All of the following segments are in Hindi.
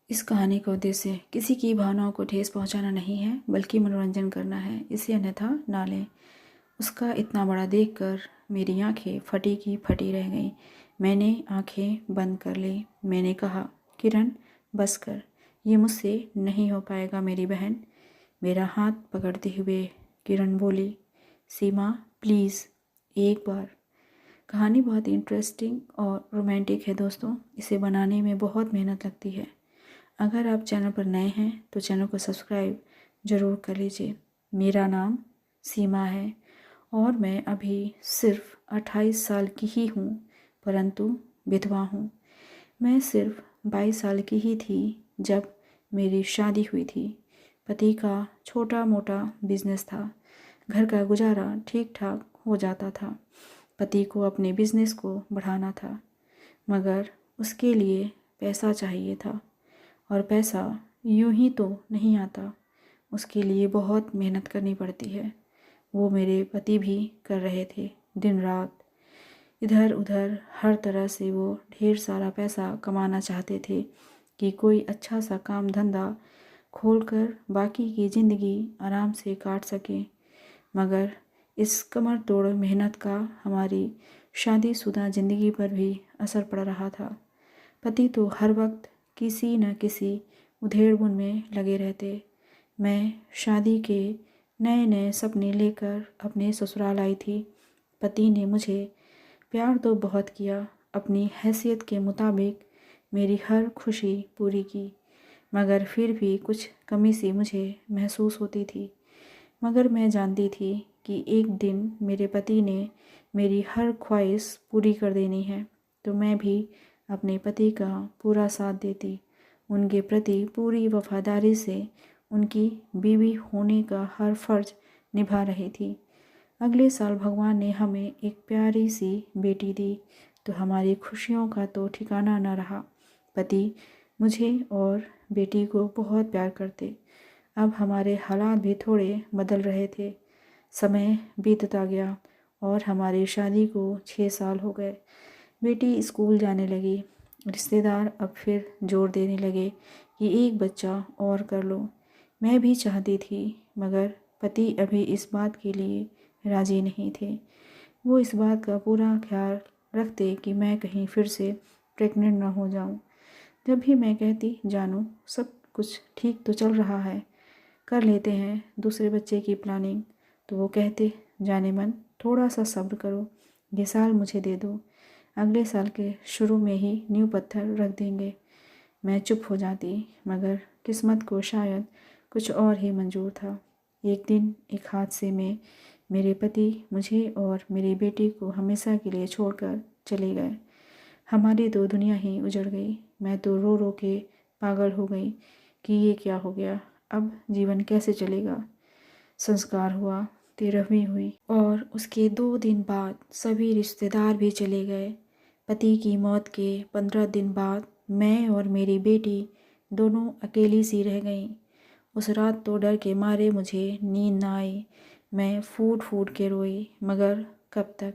इस कहानी का उद्देश्य किसी की भावनाओं को ठेस पहुंचाना नहीं है, बल्कि मनोरंजन करना है। इसे अन्यथा ना लें। उसका इतना बड़ा देखकर मेरी आंखें फटी की फटी रह गईं। मैंने आंखें बंद कर ली। मैंने कहा, किरण, बस कर। ये मुझसे नहीं हो पाएगा मेरी बहन। मेरा हाथ पकड़ते हुए किरण बोली, सीमा प्लीज़, एक बार। कहानी बहुत इंटरेस्टिंग और रोमांटिक है दोस्तों। इसे बनाने में बहुत मेहनत लगती है। अगर आप चैनल पर नए हैं तो चैनल को सब्सक्राइब ज़रूर कर लीजिए। मेरा नाम सीमा है और मैं अभी सिर्फ 28 साल की ही हूँ, परंतु विधवा हूँ। मैं सिर्फ 22 साल की ही थी जब मेरी शादी हुई थी। पति का छोटा मोटा बिजनेस था। घर का गुजारा ठीक ठाक हो जाता था। पति को अपने बिजनेस को बढ़ाना था, मगर उसके लिए पैसा चाहिए था, और पैसा यूं ही तो नहीं आता। उसके लिए बहुत मेहनत करनी पड़ती है। वो मेरे पति भी कर रहे थे, दिन रात इधर उधर हर तरह से। वो ढेर सारा पैसा कमाना चाहते थे कि कोई अच्छा सा काम धंधा खोलकर बाकी की ज़िंदगी आराम से काट सकें। मगर इस कमर तोड़ मेहनत का हमारी शादीशुदा ज़िंदगी पर भी असर पड़ रहा था। पति तो हर वक्त किसी न किसी उधेड़बुन में लगे रहते। मैं शादी के नए नए सपने लेकर अपने ससुराल आई थी। पति ने मुझे प्यार तो बहुत किया, अपनी हैसियत के मुताबिक मेरी हर खुशी पूरी की, मगर फिर भी कुछ कमी सी मुझे महसूस होती थी। मगर मैं जानती थी कि एक दिन मेरे पति ने मेरी हर ख्वाहिश पूरी कर देनी है, तो मैं भी अपने पति का पूरा साथ देती, उनके प्रति पूरी वफादारी से उनकी बीवी होने का हर फर्ज निभा रही थी। अगले साल भगवान ने हमें एक प्यारी सी बेटी दी, तो हमारी खुशियों का तो ठिकाना न रहा। पति मुझे और बेटी को बहुत प्यार करते। अब हमारे हालात भी थोड़े बदल रहे थे। समय बीतता गया और हमारी शादी को 6 साल हो गए। बेटी स्कूल जाने लगी। रिश्तेदार अब फिर जोर देने लगे कि एक बच्चा और कर लो। मैं भी चाहती थी, मगर पति अभी इस बात के लिए राजी नहीं थे। वो इस बात का पूरा ख्याल रखते कि मैं कहीं फिर से प्रेग्नेंट ना हो जाऊं। जब भी मैं कहती, जानू सब कुछ ठीक तो चल रहा है, कर लेते हैं दूसरे बच्चे की प्लानिंग, तो वो कहते, जाने मन, थोड़ा सा सब्र करो, ये साल मुझे दे दो, अगले साल के शुरू में ही नींव पत्थर रख देंगे। मैं चुप हो जाती, मगर किस्मत को शायद कुछ और ही मंजूर था। एक दिन एक हादसे में मेरे पति मुझे और मेरी बेटी को हमेशा के लिए छोड़कर चले गए। हमारी तो दुनिया ही उजड़ गई। मैं तो रो रो के पागल हो गई कि ये क्या हो गया, अब जीवन कैसे चलेगा। संस्कार हुआ, 13वीं हुई और उसके 2 दिन बाद सभी रिश्तेदार भी चले गए। पति की मौत के 15 दिन बाद मैं और मेरी बेटी दोनों अकेली सी रह गईं। उस रात तो डर के मारे मुझे नींद ना आई। मैं फूट फूट के रोई, मगर कब तक।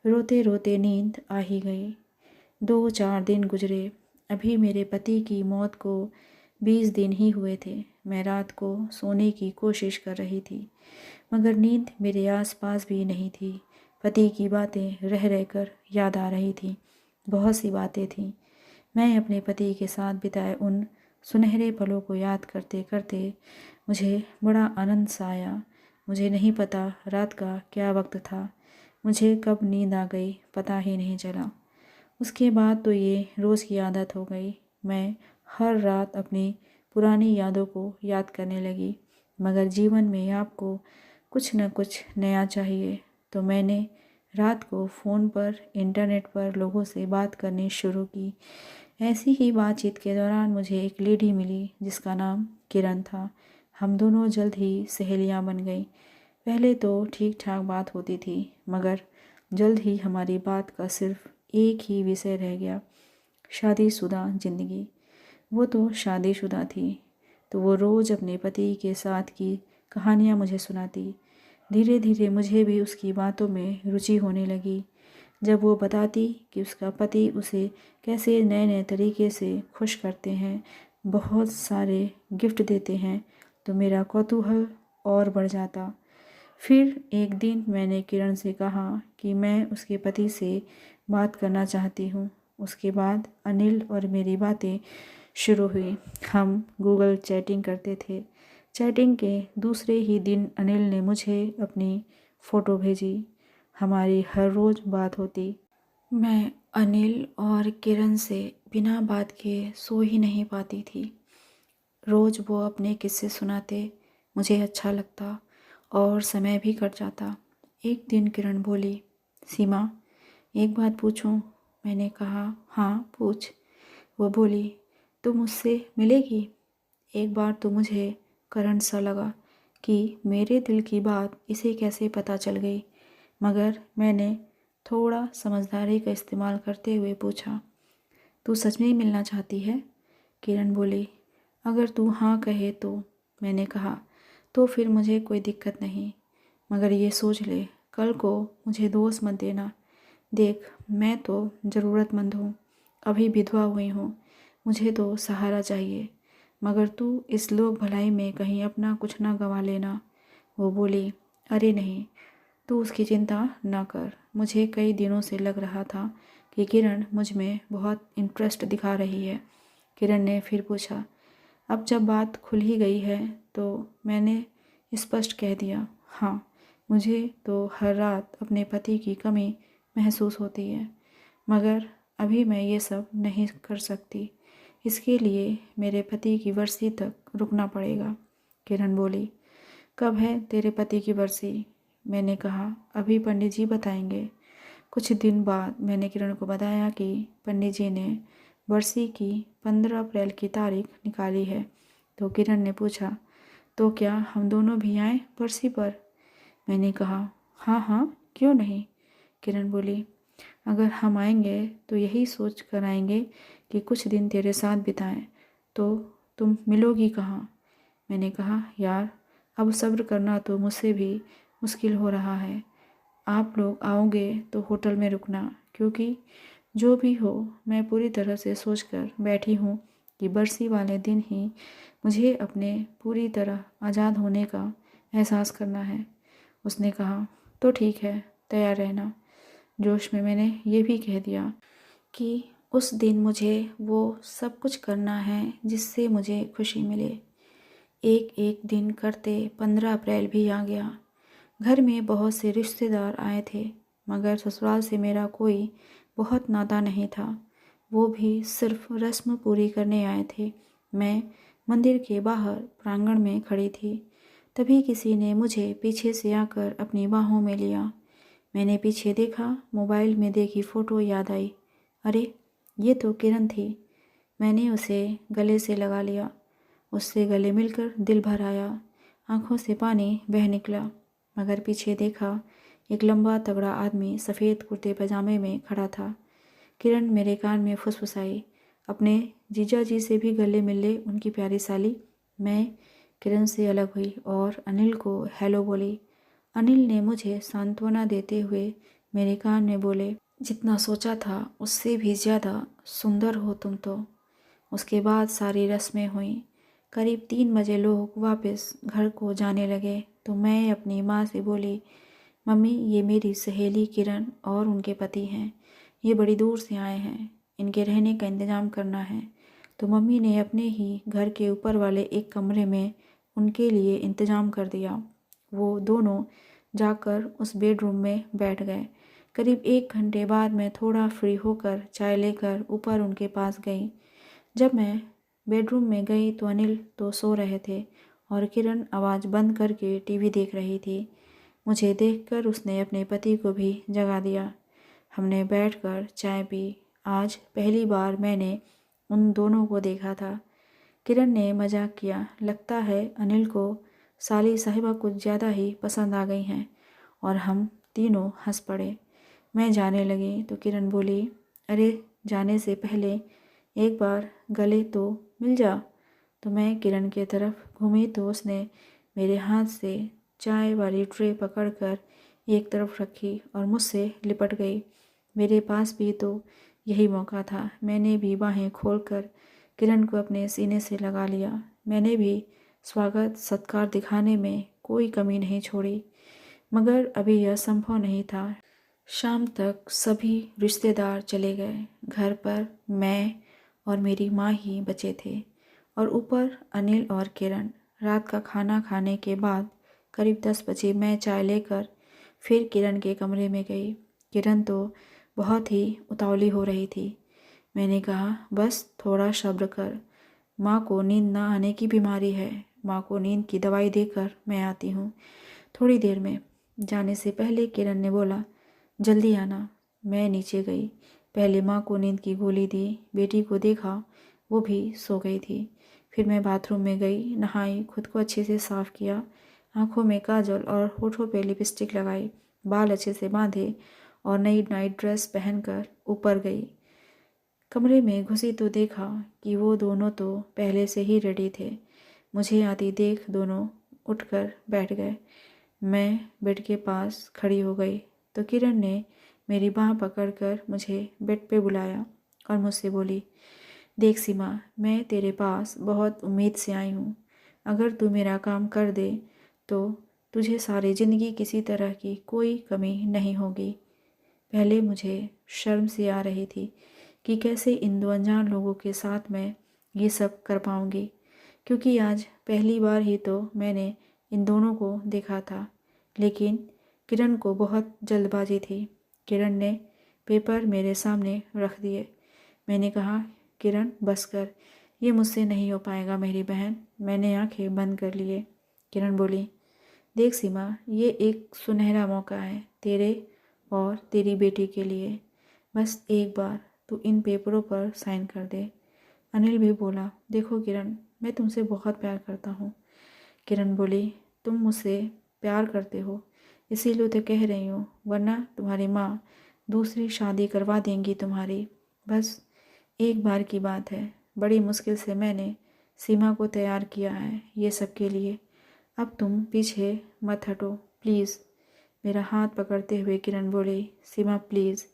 रोते रोते नींद आ ही गई। 2-4 दिन गुजरे। अभी मेरे पति की मौत को 20 दिन ही हुए थे। मैं रात को सोने की कोशिश कर रही थी, मगर नींद मेरे आसपास भी नहीं थी। पति की बातें रह रहकर याद आ रही थी। बहुत सी बातें थीं। मैं अपने पति के साथ बिताए उन सुनहरे पलों को याद करते करते मुझे बड़ा आनंद सा आया। मुझे नहीं पता रात का क्या वक्त था। मुझे कब नींद आ गई पता ही नहीं चला। उसके बाद तो ये रोज़ की आदत हो गई। मैं हर रात अपनी पुरानी यादों को याद करने लगी, मगर जीवन में आपको कुछ न कुछ नया चाहिए, तो मैंने रात को फ़ोन पर इंटरनेट पर लोगों से बात करनी शुरू की। ऐसी ही बातचीत के दौरान मुझे एक लेडी मिली जिसका नाम किरण था। हम दोनों जल्द ही सहेलियां बन गई। पहले तो ठीक ठाक बात होती थी, मगर जल्द ही हमारी बात का सिर्फ एक ही विषय रह गया, शादीशुदा ज़िंदगी। वो तो शादीशुदा थी, तो वो रोज़ अपने पति के साथ की कहानियाँ मुझे सुनाती। धीरे धीरे मुझे भी उसकी बातों में रुचि होने लगी। जब वो बताती कि उसका पति उसे कैसे नए नए तरीके से खुश करते हैं, बहुत सारे गिफ्ट देते हैं तो मेरा कौतूहल और बढ़ जाता। फिर एक दिन मैंने किरण से कहा कि मैं उसके पति से बात करना चाहती हूँ। उसके बाद अनिल और मेरी बातें शुरू हुई। हम गूगल चैटिंग करते थे। चैटिंग के दूसरे ही दिन अनिल ने मुझे अपनी फ़ोटो भेजी। हमारी हर रोज़ बात होती। मैं अनिल और किरण से बिना बात किए सो ही नहीं पाती थी। रोज़ वो अपने किस्से सुनाते, मुझे अच्छा लगता और समय भी कट जाता। एक दिन किरण बोली, सीमा एक बात पूछूं? मैंने कहा, हाँ पूछ। वो बोली, तू मुझसे मिलेगी? एक बार तो मुझे करंट सा लगा कि मेरे दिल की बात इसे कैसे पता चल गई, मगर मैंने थोड़ा समझदारी का इस्तेमाल करते हुए पूछा, तू सच में ही मिलना चाहती है? किरण बोली, अगर तू हाँ कहे तो। मैंने कहा, तो फिर मुझे कोई दिक्कत नहीं, मगर ये सोच ले कल को मुझे दोष मत देना। देख, मैं तो ज़रूरतमंद हूँ, अभी विधवा हुई हूँ, मुझे तो सहारा चाहिए, मगर तू इस लोक भलाई में कहीं अपना कुछ ना गंवा लेना। वो बोली, अरे नहीं, तू उसकी चिंता ना कर। मुझे कई दिनों से लग रहा था कि किरण मुझ में बहुत इंटरेस्ट दिखा रही है। किरण ने फिर पूछा, अब जब बात खुल ही गई है तो मैंने स्पष्ट कह दिया, हाँ, मुझे तो हर रात अपने पति की कमी महसूस होती है, मगर अभी मैं ये सब नहीं कर सकती। इसके लिए मेरे पति की बरसी तक रुकना पड़ेगा। किरण बोली, कब है तेरे पति की बरसी? मैंने कहा, अभी पंडित जी बताएंगे। कुछ दिन बाद मैंने किरण को बताया कि पंडित जी ने बरसी की 15 अप्रैल की तारीख निकाली है। तो किरण ने पूछा, तो क्या हम दोनों भी आए बरसी पर? मैंने कहा, हाँ हाँ, क्यों नहीं। किरण बोली, अगर हम आएंगे तो यही सोच कर आएंगे कि कुछ दिन तेरे साथ बिताएं, तो तुम मिलोगी कहाँ? मैंने कहा, यार, अब सब्र करना तो मुझसे भी मुश्किल हो रहा है। आप लोग आओगे तो होटल में रुकना, क्योंकि जो भी हो मैं पूरी तरह से सोचकर बैठी हूँ कि बरसी वाले दिन ही मुझे अपने पूरी तरह आज़ाद होने का एहसास करना है। उसने कहा, तो ठीक है, तैयार रहना। जोश में मैंने ये भी कह दिया कि उस दिन मुझे वो सब कुछ करना है जिससे मुझे खुशी मिले। एक एक दिन करते 15 अप्रैल भी आ गया। घर में बहुत से रिश्तेदार आए थे, मगर ससुराल से मेरा कोई बहुत नाता नहीं था। वो भी सिर्फ रस्म पूरी करने आए थे। मैं मंदिर के बाहर प्रांगण में खड़ी थी। तभी किसी ने मुझे पीछे से आकर अपनी बाहों में लिया। मैंने पीछे देखा, मोबाइल में देखी फ़ोटो याद आई। अरे, ये तो किरण थी। मैंने उसे गले से लगा लिया। उससे गले मिलकर दिल भर आया, आंखों से पानी बह निकला। मगर पीछे देखा, एक लंबा तगड़ा आदमी सफ़ेद कुर्ते पजामे में खड़ा था। किरण मेरे कान में फुसफुसाई, अपने जीजा जी से भी गले मिल ले उनकी प्यारी साली। मैं किरण से अलग हुई और अनिल को हेलो बोली। अनिल ने मुझे सांत्वना देते हुए मेरे कान में बोले, जितना सोचा था उससे भी ज़्यादा सुंदर हो तुम तो। उसके बाद सारी रस्में हुईं। करीब 3 बजे लोग वापस घर को जाने लगे तो मैं अपनी माँ से बोली, मम्मी, ये मेरी सहेली किरण और उनके पति हैं। ये बड़ी दूर से आए हैं, इनके रहने का इंतज़ाम करना है। तो मम्मी ने अपने ही घर के ऊपर वाले एक कमरे में उनके लिए इंतज़ाम कर दिया। वो दोनों जाकर उस बेडरूम में बैठ गए। करीब 1 घंटे बाद मैं थोड़ा फ्री होकर चाय लेकर ऊपर उनके पास गई। जब मैं बेडरूम में गई तो अनिल तो सो रहे थे और किरण आवाज़ बंद करके टीवी देख रही थी। मुझे देखकर उसने अपने पति को भी जगा दिया। हमने बैठकर चाय पी। आज पहली बार मैंने उन दोनों को देखा था। किरण ने मजाक किया, लगता है अनिल को साली साहिबा कुछ ज़्यादा ही पसंद आ गई हैं, और हम तीनों हंस पड़े। मैं जाने लगी तो किरण बोली, अरे जाने से पहले एक बार गले तो मिल जा। तो मैं किरण की तरफ घूमी तो उसने मेरे हाथ से चाय वाली ट्रे पकड़कर एक तरफ रखी और मुझसे लिपट गई। मेरे पास भी तो यही मौका था। मैंने भी बाहें खोलकर किरण को अपने सीने से लगा लिया। मैंने भी स्वागत सत्कार दिखाने में कोई कमी नहीं छोड़ी, मगर अभी यह संभव नहीं था। शाम तक सभी रिश्तेदार चले गए। घर पर मैं और मेरी माँ ही बचे थे और ऊपर अनिल और किरण। रात का खाना खाने के बाद करीब 10 बजे मैं चाय लेकर फिर किरण के कमरे में गई। किरण तो बहुत ही उतावली हो रही थी। मैंने कहा, बस थोड़ा सब्र कर, माँ को नींद ना आने की बीमारी है, माँ को नींद की दवाई देकर मैं आती हूँ थोड़ी देर में। जाने से पहले किरण ने बोला, जल्दी आना। मैं नीचे गई। पहले माँ को नींद की गोली दी, बेटी को देखा, वो भी सो गई थी। फिर मैं बाथरूम में गई, नहाई, खुद को अच्छे से साफ़ किया, आँखों में काजल और होठों पे लिपस्टिक लगाई, बाल अच्छे से बांधे और नई नाइट ड्रेस पहनकर ऊपर गई। कमरे में घुसी तो देखा कि वो दोनों तो पहले से ही रेडी थे। मुझे आती देख दोनों उठकर बैठ गए। मैं बेड के पास खड़ी हो गई तो किरण ने मेरी बाँह पकड़कर मुझे बेड पे बुलाया और मुझसे बोली, देख सीमा, मैं तेरे पास बहुत उम्मीद से आई हूँ। अगर तू मेरा काम कर दे तो तुझे सारी ज़िंदगी किसी तरह की कोई कमी नहीं होगी। पहले मुझे शर्म सी आ रही थी कि कैसे इन दो अनजान लोगों के साथ मैं ये सब कर पाऊँगी, क्योंकि आज पहली बार ही तो मैंने इन दोनों को देखा था। लेकिन किरण को बहुत जल्दबाजी थी। किरण ने पेपर मेरे सामने रख दिए। मैंने कहा, किरण बस कर, ये मुझसे नहीं हो पाएगा मेरी बहन। मैंने आंखें बंद कर लिए। किरण बोली, देख सीमा, ये एक सुनहरा मौका है तेरे और तेरी बेटी के लिए। बस एक बार तू इन पेपरों पर साइन कर दे। अनिल भी बोला, देखो किरण, मैं तुमसे बहुत प्यार करता हूँ। किरण बोली, तुम मुझसे प्यार करते हो इसीलिए तो कह रही हूँ, वरना तुम्हारी माँ दूसरी शादी करवा देंगी तुम्हारी। बस एक बार की बात है। बड़ी मुश्किल से मैंने सीमा को तैयार किया है ये सब के लिए। अब तुम पीछे मत हटो प्लीज़। मेरा हाथ पकड़ते हुए किरण बोली, सीमा प्लीज़,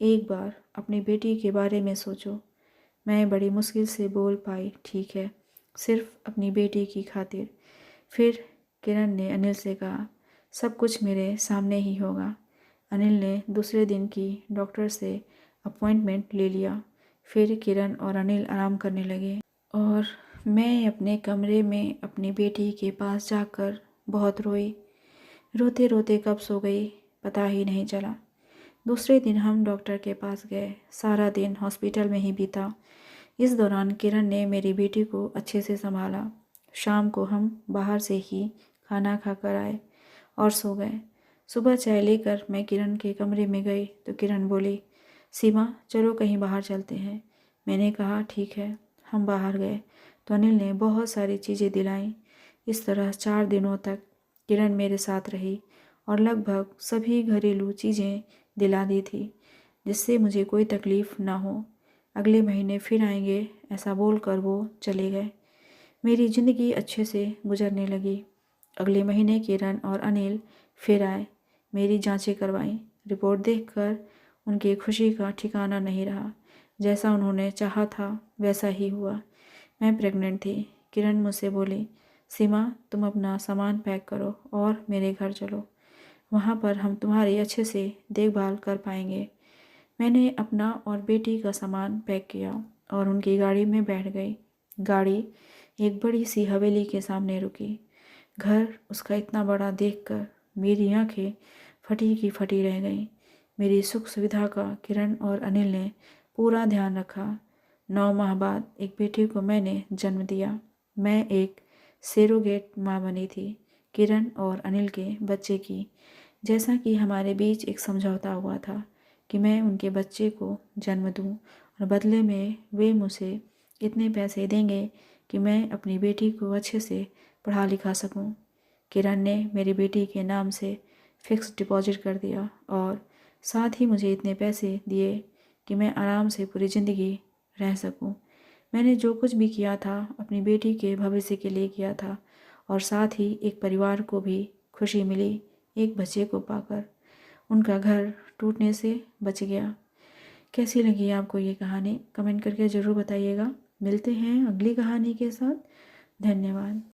एक बार अपनी बेटी के बारे में सोचो। मैं बड़ी मुश्किल से बोल पाई, ठीक है, सिर्फ अपनी बेटी की खातिर। फिर किरण ने अनिल से कहा, सब कुछ मेरे सामने ही होगा। अनिल ने दूसरे दिन की डॉक्टर से अपॉइंटमेंट ले लिया। फिर किरण और अनिल आराम करने लगे और मैं अपने कमरे में अपनी बेटी के पास जाकर बहुत रोई। रोते रोते कब सो गई पता ही नहीं चला। दूसरे दिन हम डॉक्टर के पास गए। सारा दिन हॉस्पिटल में ही बीता। इस दौरान किरण ने मेरी बेटी को अच्छे से संभाला। शाम को हम बाहर से ही खाना खाकर आए और सो गए। सुबह चाय लेकर मैं किरण के कमरे में गई तो किरण बोली, सीमा चलो कहीं बाहर चलते हैं। मैंने कहा ठीक है। हम बाहर गए तो अनिल ने बहुत सारी चीज़ें दिलाईं। इस तरह 4 दिनों तक किरण मेरे साथ रही और लगभग सभी घरेलू चीज़ें दिला दी थी जिससे मुझे कोई तकलीफ़ ना हो। अगले महीने फिर आएंगे ऐसा बोलकर वो चले गए। मेरी ज़िंदगी अच्छे से गुजरने लगी। अगले महीने किरण और अनिल फिर आए। मेरी जांचें करवाईं। रिपोर्ट देखकर उनकी खुशी का ठिकाना नहीं रहा। जैसा उन्होंने चाहा था वैसा ही हुआ। मैं प्रेग्नेंट थी। किरण मुझसे बोली, सीमा तुम अपना सामान पैक करो और मेरे घर चलो, वहाँ पर हम तुम्हारी अच्छे से देखभाल कर पाएंगे। मैंने अपना और बेटी का सामान पैक किया और उनकी गाड़ी में बैठ गई। गाड़ी एक बड़ी सी हवेली के सामने रुकी। घर उसका इतना बड़ा देखकर मेरी आंखें फटी की फटी रह गईं। मेरी सुख सुविधा का किरण और अनिल ने पूरा ध्यान रखा। 9 माह बाद एक बेटे को मैंने जन्म दिया। मैं एक सेरोगेट माँ बनी थी किरण और अनिल के बच्चे की। जैसा कि हमारे बीच एक समझौता हुआ था कि मैं उनके बच्चे को जन्म दूं और बदले में वे मुझे इतने पैसे देंगे कि मैं अपनी बेटी को अच्छे से पढ़ा लिखा सकूं। किरण ने मेरी बेटी के नाम से फिक्स डिपॉजिट कर दिया और साथ ही मुझे इतने पैसे दिए कि मैं आराम से पूरी ज़िंदगी रह सकूं। मैंने जो कुछ भी किया था अपनी बेटी के भविष्य के लिए किया था और साथ ही एक परिवार को भी खुशी मिली एक बच्चे को पाकर। उनका घर टूटने से बच गया। कैसी लगी आपको ये कहानी कमेंट करके ज़रूर बताइएगा। मिलते हैं अगली कहानी के साथ। धन्यवाद।